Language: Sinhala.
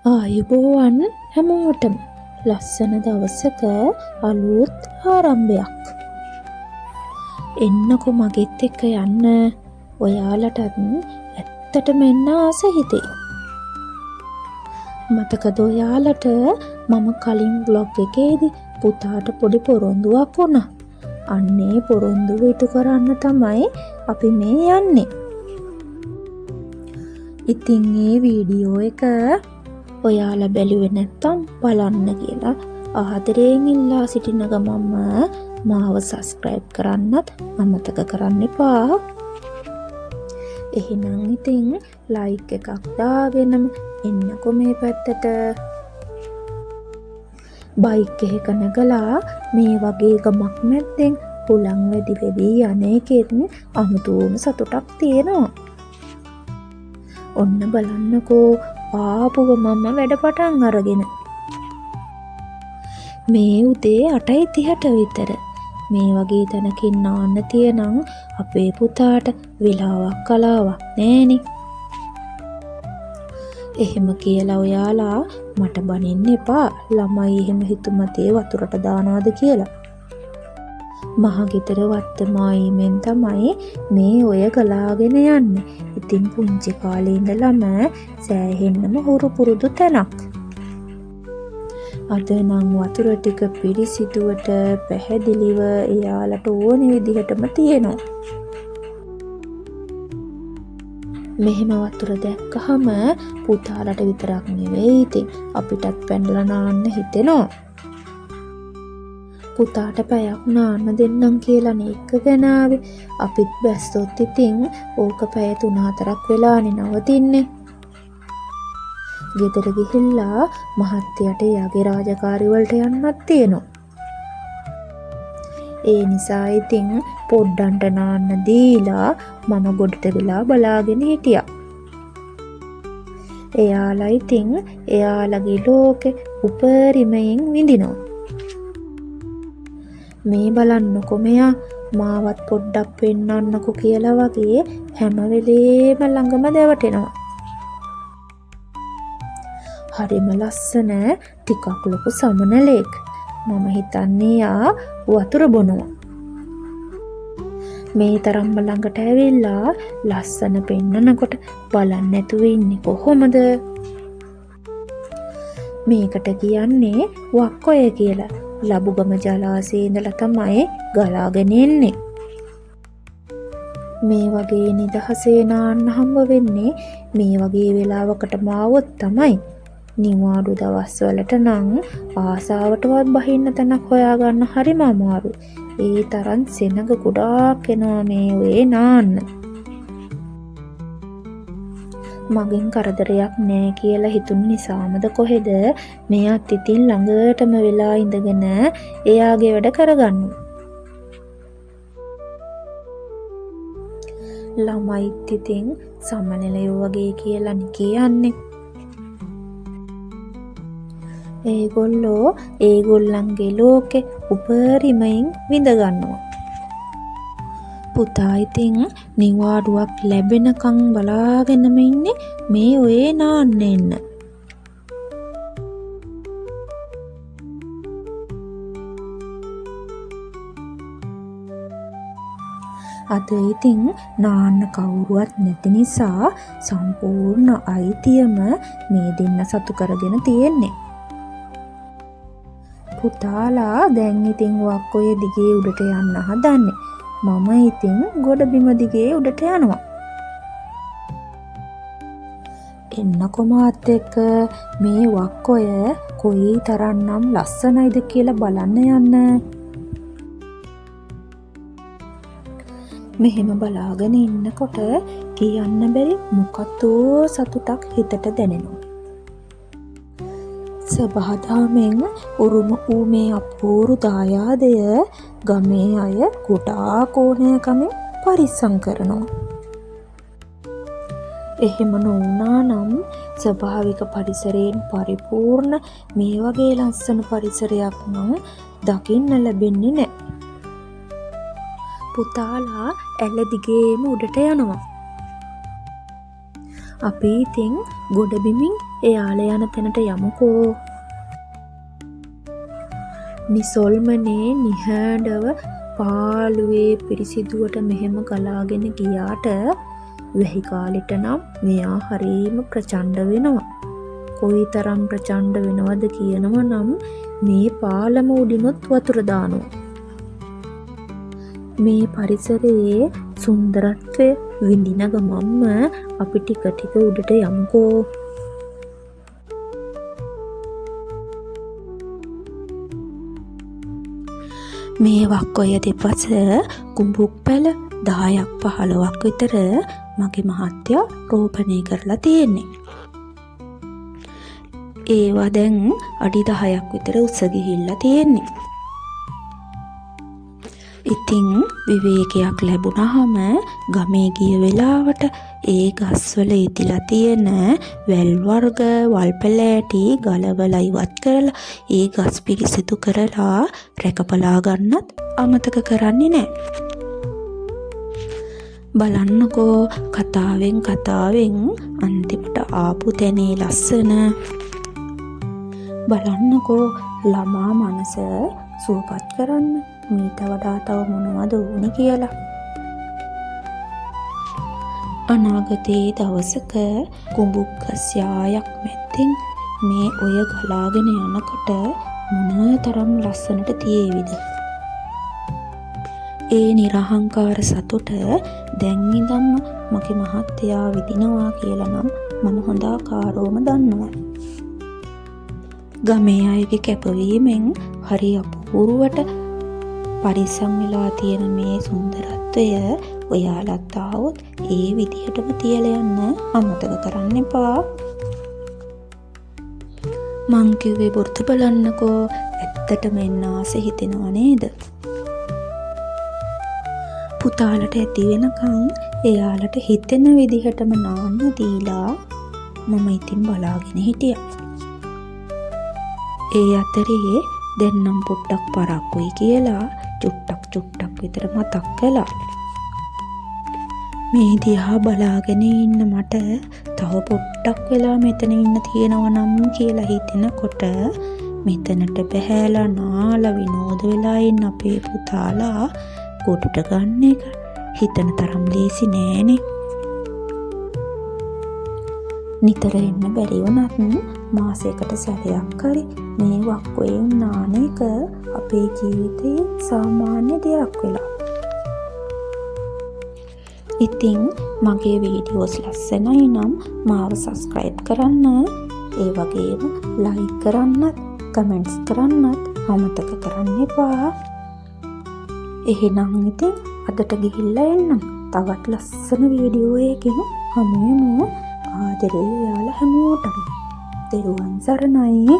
ආයුබෝවන් හැමෝටම ලස්සන දවසක අලුත් ආරම්භයක්. එන්නකො මගෙත් එක්ක යන්න. ඔයාලටත් ඇත්තටම එන්න ආස හිතේ. මතකද ඔයාලට මම කලින් බ්ලොග් එකේදී පුතාට පොඩි පොරොන්දුවක් වුණා. අන්නේ පොරොන්දුව ඉටු කරන්න තමයි අපි මේ යන්නේ. ඉතින් මේ වීඩියෝ එක ඔයාලා බැලුවේ නැත්තම් බලන්න කියලා ආදරයෙන් ඉල්ලා සිටින ගමන්ම මාව සබ්ස්ක්‍රයිබ් කරන්නත් අමතක කරන්න එපා. එහෙනම් ඉතින් ලයික් එකක් දාගෙනම එන්නකො මේ පැත්තට. බයික් එකක නැගලා මේ වගේ ගමක් මැද්දෙන් හුලං වැඩි වෙවි යන එකෙත් අමුතුම සතුටක් තියෙනවා. ඔන්න බලන්නකෝ ආපු ගමන්ම වැඩ පටන් අරගෙන. මේ උදේ 8:30ට විතර මේ වගේ තැනකින් නාන්න තියනම් අපේ පුතාට වෙලාවක් කලාවක් නෑනේ. එහෙම කියලා ඔයාලා මට බනින්න එපා ළමයි එහෙම හිතුමතේ වතුරට දානවාද කියලා. මහගෙදර වත්තමායිමෙන් තමයි මේ ඔය ගලාගෙන යන්නේ. ඉතින් පුංචි කාලේ ඉඳලම සෑහෙන්නම හුරු පුරුදු තැනක්. අද නම් වතුර ටික පිරිසිදුවට පැහැදිලිව එයාලට ඕන විදිහටම තියෙනවා. මෙහෙම වතුර දැක්කහම පුතාලට විතරක් නෙවෙයි ඉතින් අපිටත් පැනලා නාන්න හිතෙනවා. පුතාට පැයක් නාන්න දෙන්නම් කියලා නෙක්කගෙන ආවේ. අපිත් බැස්සොත් ඉතින් ඕක පැය 3-4ක් වෙලානේ නවතින්නේ. ගෙදර ගිහිල්ලා මහත්තයාට යාගේ රාජකාරි වලට යන්නත් තියෙනවා. ඒ නිසා ඉතින් පොඩ්ඩන්ට නාන්න දීලා මම ගොඩට වෙලා බලාගෙන හිටියා. එයාලා ඉතින් එයාලගේ ලෝකෙ උපරිමයෙන් විඳිනවා. මේ බලන්නකො මෙයා මාවත් පොඩ්ඩක් පෙන්නන්නකො කියලා වගේ හැම වෙලේම ළඟම දැවටෙනවා. හරිම ලස්සන ටිකක් ලොකු සමනලෙක්. මම හිතන්නේ යා වතුර බොනවා. මේ තරම්ම ළඟට ඇවිල්ලා ලස්සන පෙන්නනකොට බලන්න නැතුව ඉන්නේ කොහොමද? මේකට කියන්නේ වක්කොය කියලා. ලබුගම ජලාශයේ ඉඳලා තමයි ගලාගෙන එන්නේ. මේ වගේ නිදහසේ නාන්න හම්බ වෙන්නේ මේ වගේ වෙලාවකට මාවොත් තමයි. නිවාඩු දවස්වලට නම් ආසාවටවත් බහින්න තැනක් හොයාගන්න හරිම අමාරුයි. ඒ තරම් සෙනඟ ගොඩාක් එනවා මේ ඔයේ නාන්න. මගෙන් කරදරයක් නෑ කියලා හිතුන නිසාමද කොහෙද මෙයාත් ඉතින් ළඟටම වෙලා ඉඳගෙන එයාගේ වැඩ කරගන්නවා. ළමයිත් ඉතින් සමනලයෝ වගේ කියලා කියන්නේ. ඒගොල්ලෝ ඒගොල්ලන්ගේ ලෝකෙ උපරිමයෙන් විඳ ගන්නවා. පුතා ඉතින් නිවාඩුවක් ලැබෙනකන් බලාගෙනම ඉන්නේ මේ ඔයේ නාන්න එන්න. අද ඉතින් නාන්න කවුරුවත් නැති නිසා සම්පූර්ණ අයිතියම මේ දෙන්න සතු කරගෙන තියෙන්නේ. පුතාලා දැන් ඉතින් වක්කොය දිගේ උඩට යන්න හදන්නේ. මම ඉතින් ගොඩබිම දිගේ උඩට යනවා. එන්නකො මාත් එක්ක මේ වක්කොය කොයි තරම්නම් ලස්සනයිද කියලා බලන්න යන්න. මෙහෙම බලාගෙන ඉන්නකොට කියන්න බැරි මොකක්දෝ සතුටක් හිතට දැනෙනවා. සබහාදහමෙන් උරුම වූ මේ අපූරු දායාදය ගමේ අය ගොඩාක් ඕනෑකමින් පරිස්සම් කරනවා. එහෙම නොවුනා නම් ස්වභාවික පරිසරයෙන් පරිපූර්ණ මේ වගේ ලස්සන පරිසරයක් නම් දකින්න ලැබෙන්නේ නැහැ. පුතාලා ඇල දිගේම උඩට යනවා. අපි ඉතින් ගොඩබිමින් එයාලා යන තැනට යමුකෝ. නිසල්මනේ නිහඬව පාළුවේ පිරිසිදුවට මෙහෙම ගලාගෙන ගියාට වැහි කාලෙට නම් මෙයා හරීම ප්‍රචණ්ඩ වෙනවා. කොයිතරම් ප්‍රචණ්ඩ වෙනවද කියනවා නම් මේ පාලම උඩිනුත් වතුර දානවා. මේ පරිසරයේ සුන්දරත්වය විඳින ගමන්ම අපි ටික ටික උඩට යමුකෝ. මේ වක්කොය දෙපස කුඹුක් පැල 10ක් 15ක් විතර මගේ මහත්තයා රෝපණය කරලා තියෙන්නේ. ඒවා දැන් අඩි 10ක් විතර උස ගිහිල්ලා තියෙන්නේ. ඉතින් විවේකයක් ලැබුණාම ගමේ ගිය වෙලාවට ඒ ගස්වල ඉතිලා තියෙන වැල් වර්ග, වල් පැලෑටි ගලවලා ඉවත් කරලා ඒ ගස් පිරිසිදු කරලා රැකපලා ගන්නත් අමතක කරන්නේ නැහැ. බලන්නකෝ කතාවෙන් අන්තිමට ආපු තැනේ ලස්සන. බලන්නකෝ ළමා මනස සුවපත් කරන්න මීට වඩා තව මොනවද ඕනේ කියලා. අනාගතයේ දවසක කුඹුක්ගස් යායක් මැද්දෙන් මේ ඔය ගලාගෙන යනකොට මොනතරම් ලස්සනට තියේවිද? ඒ නිර්හංකාර සතුට දැන් ඉඳන්ම මගේ මහත්තයා විඳිනවා කියලා නම් මම හොඳ ආකාරවම දන්නවා. ගමේ අයගේ කැපවීමෙන් හරි අපූර්වට පරිස්සම් වෙලා තියෙන මේ සුන්දරත්වය ඔයාලත් ආවොත් ඒ විදිහටම තියලා යන්න අමතක කරන්න එපා. මං කිව්වේ වෘත බලන්නකෝ, ඇත්තටම එන්න ආස හිතෙනව නේද? පුතාලට ඇති වෙනකන් එයාලට හිතෙන විදිහටම නාන්න දීලා මම ඉතින් බලාගෙන හිටියා. ඒ අතරේ දැන් නම් පොඩ්ඩක් පරක්කුයි කියලා චුට්ටක් විතර මතක් කළා. මේ දිහා බලාගෙන ඉන්න මට තව පොඩ්ඩක් වෙලා මෙතන ඉන්න තියෙනවා නම් කියලා හිතෙනකොට මෙතනට බහැලා නාලා විනෝද වෙලා ඉන්න අපේ පුතාලා කොටට ගන්න එක හිතන තරම් ලේසි නෑනේ. නිතර එන්න බැරි වුණත් මාසයකට සැරයක් හරි මේ වක්කොයෙන් නාන එක අපේ ජීවිතයේ සාමාන්‍ය දෙයක් වෙලා. ඉතින් මගේ වීඩියෝස් ලස්සනයි නම් මාව සබ්ස්ක්‍රයිබ් කරන්න, ඒ වගේම ලයික් කරන්නත්, කමෙන්ට්ස් කරන්නත් අමතක කරන්න එපා. එහෙනම් ඉතින් අදට ගිහිල්ලා එන්නම්. තවත් ලස්සන වීඩියෝ එකකින් හමු වෙමු. ආදරේ ඔයාලා හැමෝටම. තෙරුවන් සරණයි.